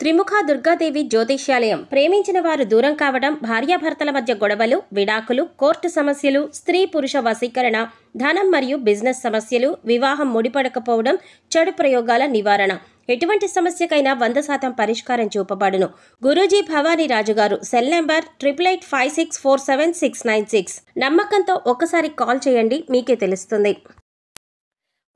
త్రిముఖ దుర్గాదేవి జ్యోతిష్యాలయం. ప్రేమించిన వారు దూరం కావడం, భార్యాభర్తల మధ్య గొడవలు, విడాకులు, కోర్టు సమస్యలు, స్త్రీ పురుష వశీకరణ, ధనం మరియు బిజినెస్ సమస్యలు, వివాహం ముడిపడకపోవడం, చెడు ప్రయోగాల నివారణ, ఎటువంటి సమస్యకైనా 100% పరిష్కారం చూపబడును. గురూజీ భవానీ రాజుగారు. Cell number 8885647696. నమ్మకంతో ఒక్కసారి కాల్ చేయండి, మీకే తెలుస్తుంది.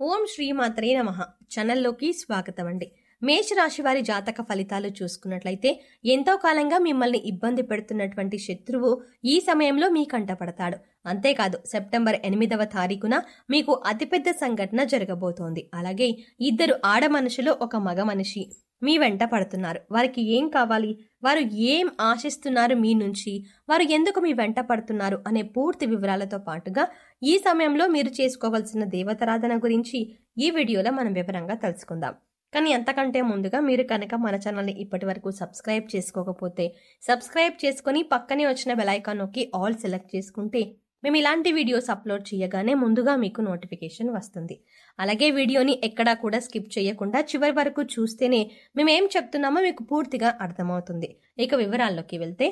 ఓం శ్రీమాత్రే నమః. ఛానల్లోకి స్వాగతం అండి. మేషరాశి వారి జాతక ఫలితాలు చూసుకున్నట్లయితే ఎంతో కాలంగా మిమ్మల్ని ఇబ్బంది పెడుతున్నటువంటి శత్రువు ఈ సమయంలో మీ కంటపడతాడు. అంతేకాదు, సెప్టెంబర్ 8వ తారీఖున మీకు అతిపెద్ద సంఘటన జరగబోతోంది. అలాగే ఇద్దరు ఆడ మనుషులు, ఒక మగ మనిషి మీ వెంట పడుతున్నారు. వారికి ఏం కావాలి, వారు ఏం ఆశిస్తున్నారు మీ నుంచి, వారు ఎందుకు మీ వెంట పడుతున్నారు అనే పూర్తి వివరాలతో పాటుగా ఈ సమయంలో మీరు చేసుకోవాల్సిన దేవతారాధన గురించి ఈ వీడియోలో మనం వివరంగా తెలుసుకుందాం. కానీ అంతకంటే ముందుగా మీరు కనుక మన ఛానల్ని ఇప్పటి వరకు సబ్స్క్రైబ్ చేసుకోకపోతే సబ్స్క్రైబ్ చేసుకుని పక్కనే వచ్చిన బెల్ ఐకాన్ నొక్కి ఆల్ సెలెక్ట్ చేసుకుంటే మేము ఇలాంటి వీడియోస్ అప్లోడ్ చేయగానే ముందుగా మీకు నోటిఫికేషన్ వస్తుంది. అలాగే వీడియోని ఎక్కడా కూడా స్కిప్ చేయకుండా చివరి వరకు చూస్తేనే మేము ఏం చెప్తున్నామో మీకు పూర్తిగా అర్థమవుతుంది. ఇక వివరాల్లోకి వెళ్తే,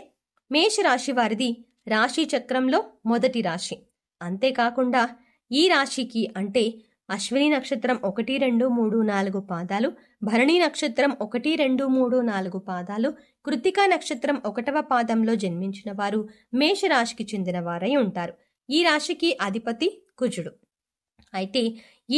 మేషరాశి వారిది రాశి చక్రంలో మొదటి రాశి. అంతేకాకుండా ఈ రాశికి అంటే అశ్విని నక్షత్రం 1, 2, 3, 4 పాదాలు, భరణి నక్షత్రం 1, 2, 3, 4 పాదాలు, కృత్తికా నక్షత్రం 1వ పాదంలో జన్మించిన వారు మేషరాశికి చెందిన వారై ఉంటారు. ఈ రాశికి అధిపతి కుజుడు. అయితే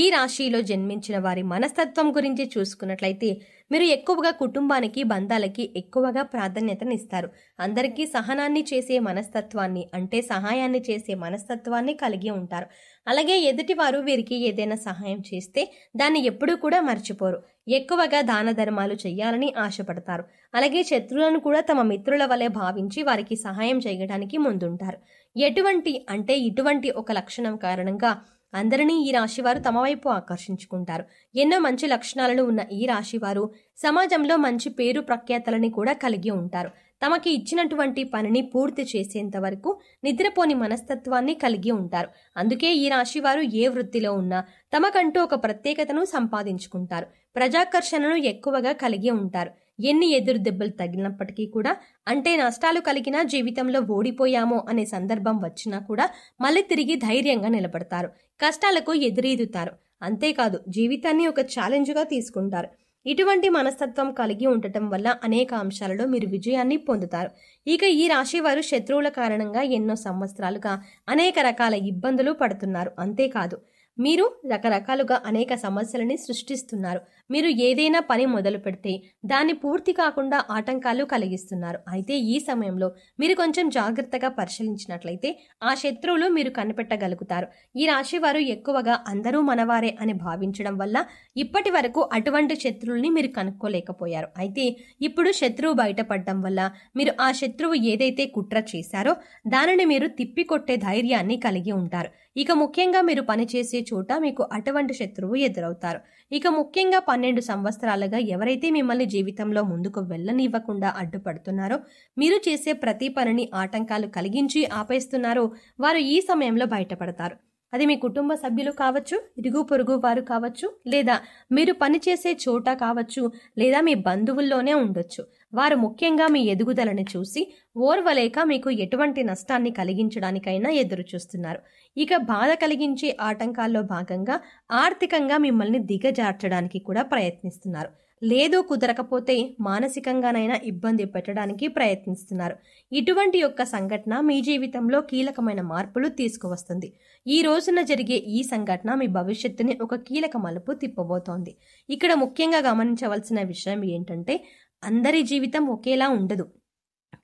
ఈ రాశిలో జన్మించిన వారి మనస్తత్వం గురించి చూసుకున్నట్లయితే మీరు ఎక్కువగా కుటుంబానికి, బంధాలకి ఎక్కువగా ప్రాధాన్యతనిస్తారు. అందరికీ సహనాన్ని చేసే మనస్తత్వాన్ని, అంటే సహాయాన్ని చేసే మనస్తత్వాన్ని కలిగి ఉంటారు. అలాగే ఎదుటివారు వీరికి ఏదైనా సహాయం చేస్తే దాన్ని ఎప్పుడూ కూడా మర్చిపోరు. ఎక్కువగా దాన ధర్మాలు చేయాలని ఆశపడతారు. అలాగే శత్రువులను కూడా తమ మిత్రుల వలె భావించి వారికి సహాయం చేయడానికి ముందుంటారు. ఇటువంటి ఒక లక్షణం కారణంగా అందరినీ ఈ రాశివారు తమ వైపు ఆకర్షించుకుంటారు. ఎన్నో మంచి లక్షణాలను ఉన్న ఈ రాశివారు సమాజంలో మంచి పేరు ప్రఖ్యాతలని కూడా కలిగి ఉంటారు. తమకి ఇచ్చినటువంటి పనిని పూర్తి చేసేంత వరకు నిద్రపోని మనస్తత్వాన్ని కలిగి ఉంటారు. అందుకే ఈ రాశివారు ఏ వృత్తిలో ఉన్నా తమకంటూ ఒక ప్రత్యేకతను సంపాదించుకుంటారు. ప్రజాకర్షణను ఎక్కువగా కలిగి ఉంటారు. ఎన్ని ఎదురు దెబ్బలు తగిలినప్పటికీ కూడా, అంటే నష్టాలు కలిగినా, జీవితంలో ఓడిపోయామో అనే సందర్భం వచ్చినా కూడా మళ్ళీ తిరిగి ధైర్యంగా నిలబడతారు. కష్టాలకు ఎదురీదుతారు. అంతేకాదు, జీవితాన్ని ఒక ఛాలెంజ్గా తీసుకుంటారు. ఇటువంటి మనస్తత్వం కలిగి ఉండటం వల్ల అనేక అంశాలలో మీరు విజయాన్ని పొందుతారు. ఇక ఈ రాశి వారు శత్రువుల కారణంగా ఎన్నో సంవత్సరాలుగా అనేక రకాల ఇబ్బందులు పడుతున్నారు. అంతేకాదు, మీరు రకరకాలుగా అనేక సమస్యలని సృష్టిస్తున్నారు. మీరు ఏదైనా పని మొదలు పెడితే దాన్ని పూర్తి కాకుండా ఆటంకాలు కలిగిస్తున్నారు. అయితే ఈ సమయంలో మీరు కొంచెం జాగ్రత్తగా పరిశీలించినట్లయితే ఆ శత్రువులు మీరు కనిపెట్టగలుగుతారు. ఈ రాశి వారు ఎక్కువగా అందరూ మనవారే అని భావించడం వల్ల ఇప్పటి వరకు అటువంటి శత్రువుల్ని మీరు కనుక్కోలేకపోయారు. అయితే ఇప్పుడు శత్రువు బయటపడడం వల్ల మీరు ఆ శత్రువు ఏదైతే కుట్ర చేశారో దానిని మీరు తిప్పికొట్టే ధైర్యాన్ని కలిగి ఉంటారు. ఇక ముఖ్యంగా మీరు పనిచేసే చోట మీకు అటువంటి శత్రువు ఎదురవుతారు. ఇక ముఖ్యంగా 12 సంవత్సరాలుగా ఎవరైతే మిమ్మల్ని జీవితంలో ముందుకు వెళ్ళనివ్వకుండా అడ్డుపడుతున్నారో, మీరు చేసే ప్రతి పనిని ఆటంకాలు కలిగించి ఆపేస్తున్నారో వారు ఈ సమయంలో బయటపడతారు. అది మీ కుటుంబ సభ్యులు కావచ్చు, ఇరుగు పొరుగు వారు కావచ్చు, లేదా మీరు పనిచేసే చోట కావచ్చు, లేదా మీ బంధువుల్లోనే ఉండొచ్చు. వారు ముఖ్యంగా మీ ఎదుగుదలని చూసి ఓర్వలేక మీకు ఎటువంటి నష్టాన్ని కలిగించడానికైనా ఎదురు చూస్తున్నారు. ఇక బాధ కలిగించే ఆటంకాల్లో భాగంగా ఆర్థికంగా మిమ్మల్ని దిగజార్చడానికి కూడా ప్రయత్నిస్తున్నారు. లేదు కుదరకపోతే మానసికంగానైనా ఇబ్బంది పెట్టడానికి ప్రయత్నిస్తున్నారు. ఇటువంటి యొక్క సంఘటన మీ జీవితంలో కీలకమైన మార్పులు తీసుకువస్తుంది. ఈ రోజున జరిగే ఈ సంఘటన మీ భవిష్యత్తుని ఒక కీలక మలుపు తిప్పబోతోంది. ఇక్కడ ముఖ్యంగా గమనించవలసిన విషయం ఏంటంటే, అందరి జీవితం ఒకేలా ఉండదు.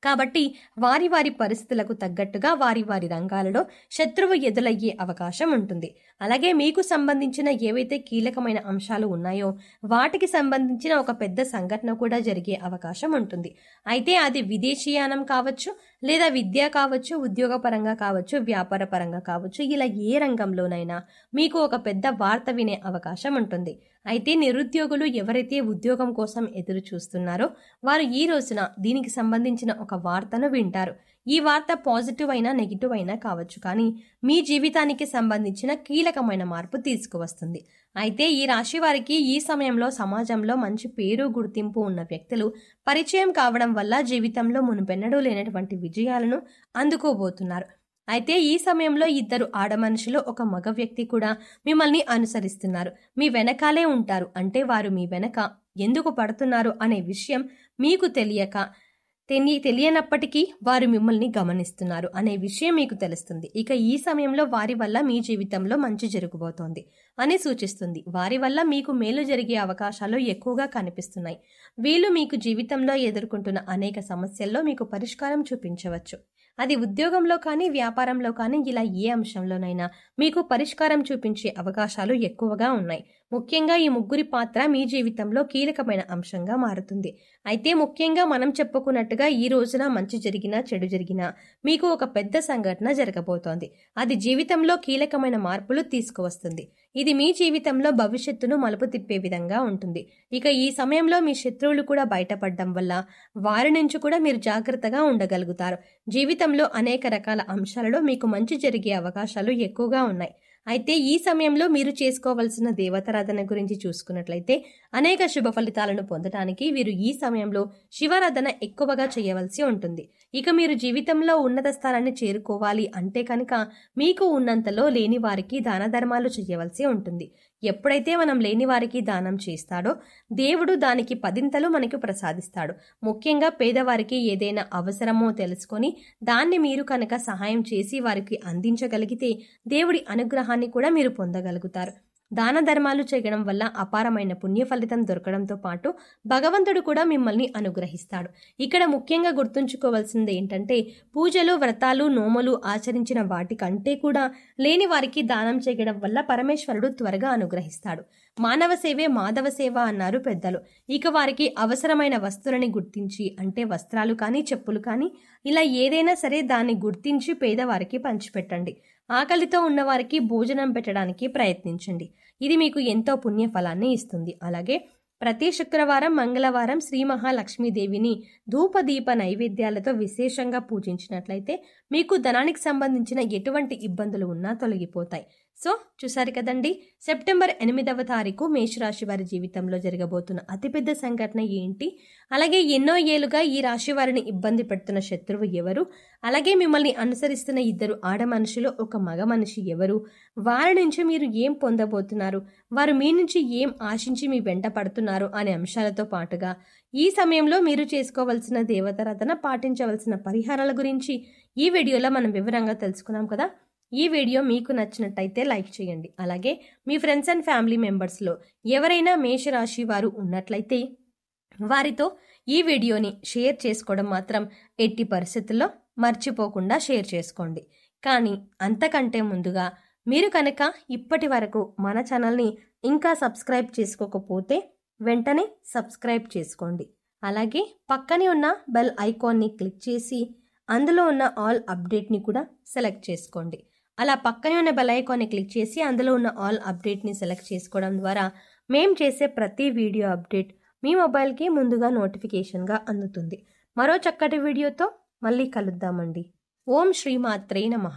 కాబట్టి వారి వారి పరిస్థితులకు తగ్గట్టుగా వారి వారి రంగాలలో శత్రువు ఎదురయ్యే అవకాశం ఉంటుంది. అలాగే మీకు సంబంధించిన ఏవైతే కీలకమైన అంశాలు ఉన్నాయో వాటికి సంబంధించిన ఒక పెద్ద సంఘటన కూడా జరిగే అవకాశం ఉంటుంది. అయితే అది విదేశీయానం కావచ్చు, లేదా విద్య కావచ్చు, ఉద్యోగపరంగా కావచ్చు, వ్యాపార పరంగా కావచ్చు, ఇలా ఏ రంగంలోనైనా మీకు ఒక పెద్ద వార్త వినే అవకాశం ఉంటుంది. అయితే నిరుద్యోగులు ఎవరైతే ఉద్యోగం కోసం ఎదురు చూస్తున్నారో వారు ఈ రోజున దీనికి సంబంధించిన ఒక వార్తను వింటారు. ఈ వార్త పాజిటివ్ అయినా నెగిటివ్ అయినా కావచ్చు, కానీ మీ జీవితానికి సంబంధించిన కీలకమైన మార్పు తీసుకువస్తుంది. అయితే ఈ రాశి వారికి ఈ సమయంలో సమాజంలో మంచి పేరు గుర్తింపు ఉన్న వ్యక్తులు పరిచయం కావడం వల్ల జీవితంలో మునుపెన్నడూ లేనటువంటి విజయాలను అందుకోబోతున్నారు. అయితే ఈ సమయంలో ఇద్దరు ఆడమనుషులు ఒక మగ వ్యక్తి కూడా మిమ్మల్ని అనుసరిస్తున్నారు. మీ వెనకాలే ఉంటారు. అంటే వారు మీ వెనక ఎందుకు పడుతున్నారు అనే విషయం మీకు తెలియనప్పటికీ వారు మిమ్మల్ని గమనిస్తున్నారు అనే విషయం మీకు తెలుస్తుంది. ఇక ఈ సమయంలో వారి వల్ల మీ జీవితంలో మంచి జరగబోతోంది అని సూచిస్తుంది. వారి వల్ల మీకు మేలు జరిగే అవకాశాలు ఎక్కువగా కనిపిస్తున్నాయి. వీళ్ళు మీకు జీవితంలో ఎదుర్కొంటున్న అనేక సమస్యల్లో మీకు పరిష్కారం చూపించవచ్చు. అది ఉద్యోగంలో కానీ వ్యాపారంలో కానీ ఇలా ఏ అంశంలోనైనా మీకు పరిష్కారం చూపించే అవకాశాలు ఎక్కువగా ఉన్నాయి. ముఖ్యంగా ఈ ముగ్గురి పాత్ర మీ జీవితంలో కీలకమైన అంశంగా మారుతుంది. అయితే ముఖ్యంగా మనం చెప్పుకున్నట్టుగా ఈ రోజున మంచి జరిగినా చెడు జరిగినా మీకు ఒక పెద్ద సంఘటన జరగబోతోంది. అది జీవితంలో కీలకమైన మార్పులు తీసుకువస్తుంది. ఇది మీ జీవితంలో భవిష్యత్తును మలుపు తిప్పే విధంగా ఉంటుంది. ఇక ఈ సమయంలో మీ శత్రువులు కూడా బయటపడడం వల్ల వారి నుంచి కూడా మీరు జాగ్రత్తగా ఉండగలుగుతారు. జీవితంలో అనేక రకాల అంశాలలో మీకు మంచి జరిగే అవకాశాలు ఎక్కువగా ఉన్నాయి. అయితే ఈ సమయంలో మీరు చేసుకోవలసిన దేవతారాధన గురించి చూసుకున్నట్లయితే అనేక శుభ ఫలితాలను పొందడానికి వీరు ఈ సమయంలో శివారాధన ఎక్కువగా చేయవలసి ఉంటుంది. ఇక మీరు జీవితంలో ఉన్నత స్థానాన్ని చేరుకోవాలి అంటే కనుక మీకు ఉన్నంతలో లేని వారికి దాన ధర్మాలు చేయవలసి ఉంటుంది. ఎప్పుడైతే మనం లేని వారికి దానం చేస్తాడో దేవుడు దానికి పదింతలు మనకు ప్రసాదిస్తాడు. ముఖ్యంగా పేదవారికి ఏదైనా అవసరమో తెలుసుకొని దాన్ని మీరు కనుక సహాయం చేసి వారికి అందించగలిగితే దేవుడి అనుగ్రహాన్ని కూడా మీరు పొందగలుగుతారు. దాన ధర్మాలు చేయడం వల్ల అపారమైన పుణ్య ఫలితం దొరకడంతో పాటు భగవంతుడు కూడా మిమ్మల్ని అనుగ్రహిస్తాడు. ఇక్కడ ముఖ్యంగా గుర్తుంచుకోవాల్సింది ఏంటంటే పూజలు, వ్రతాలు, నోములు ఆచరించిన వాటికంటే కూడా లేని వారికి దానం చేయడం వల్ల పరమేశ్వరుడు త్వరగా అనుగ్రహిస్తాడు. మానవ సేవే మాధవ సేవ అన్నారు పెద్దలు. ఇక వారికి అవసరమైన వస్తువులని గుర్తించి, అంటే వస్త్రాలు కానీ చెప్పులు కానీ ఇలా ఏదైనా సరే దాన్ని గుర్తించి పేదవారికి పంచిపెట్టండి. ఆకలితో ఉన్నవారికి భోజనం పెట్టడానికి ప్రయత్నించండి. ఇది మీకు ఎంతో పుణ్య ఫలాన్ని ఇస్తుంది. అలాగే ప్రతి శుక్రవారం, మంగళవారం శ్రీ మహాలక్ష్మీదేవిని ధూపదీప నైవేద్యాలతో విశేషంగా పూజించినట్లయితే మీకు ధనానికి సంబంధించిన ఎటువంటి ఇబ్బందులు ఉన్నా తొలగిపోతాయి. సో చూసారు కదండి, సెప్టెంబర్ 8వ తారీఖు మేషరాశి వారి జీవితంలో జరగబోతున్న అతిపెద్ద సంఘటన ఏంటి, అలాగే ఎన్నో ఏళ్లుగా ఈ రాశి వారిని ఇబ్బంది పెడుతున్న శత్రువు ఎవరు, అలాగే మిమ్మల్ని అనుసరిస్తున్న ఇద్దరు ఆడ మనుషులు ఒక మగ మనిషి ఎవరు, వారి నుంచి మీరు ఏం పొందబోతున్నారు, వారు మీ నుంచి ఏం ఆశించి మీ వెంట పడుతున్నారు అనే అంశాలతో పాటుగా ఈ సమయంలో మీరు చేసుకోవాల్సిన దేవతారాధన, పాటించవలసిన పరిహారాల గురించి ఈ వీడియోలో మనం వివరంగా తెలుసుకున్నాం కదా. ఈ వీడియో మీకు నచ్చినట్టయితే లైక్ చేయండి. అలాగే మీ ఫ్రెండ్స్ అండ్ ఫ్యామిలీ మెంబర్స్లో ఎవరైనా మేషరాశి వారు ఉన్నట్లయితే వారితో ఈ వీడియోని షేర్ చేసుకోవడం మాత్రం ఎట్టి పరిస్థితుల్లో మర్చిపోకుండా షేర్ చేసుకోండి. కానీ అంతకంటే ముందుగా మీరు కనుక ఇప్పటి వరకు మన ఛానల్ని ఇంకా సబ్స్క్రైబ్ చేసుకోకపోతే వెంటనే సబ్స్క్రైబ్ చేసుకోండి. అలాగే పక్కనే ఉన్న బెల్ ఐకాన్ని క్లిక్ చేసి అందులో ఉన్న ఆల్ అప్డేట్ని కూడా సెలెక్ట్ చేసుకోండి. అలా పక్కనే ఉన్న బెల్ ఐకాన్ని క్లిక్ చేసి అందులో ఉన్న ఆల్ అప్డేట్ని సెలెక్ట్ చేసుకోవడం ద్వారా మేం చేసే ప్రతి వీడియో అప్డేట్ మీ మొబైల్కి ముందుగా నోటిఫికేషన్గా అందుతుంది. మరో చక్కటి వీడియోతో మళ్ళీ కలుద్దామండి. ఓం శ్రీమాత్రే నమః.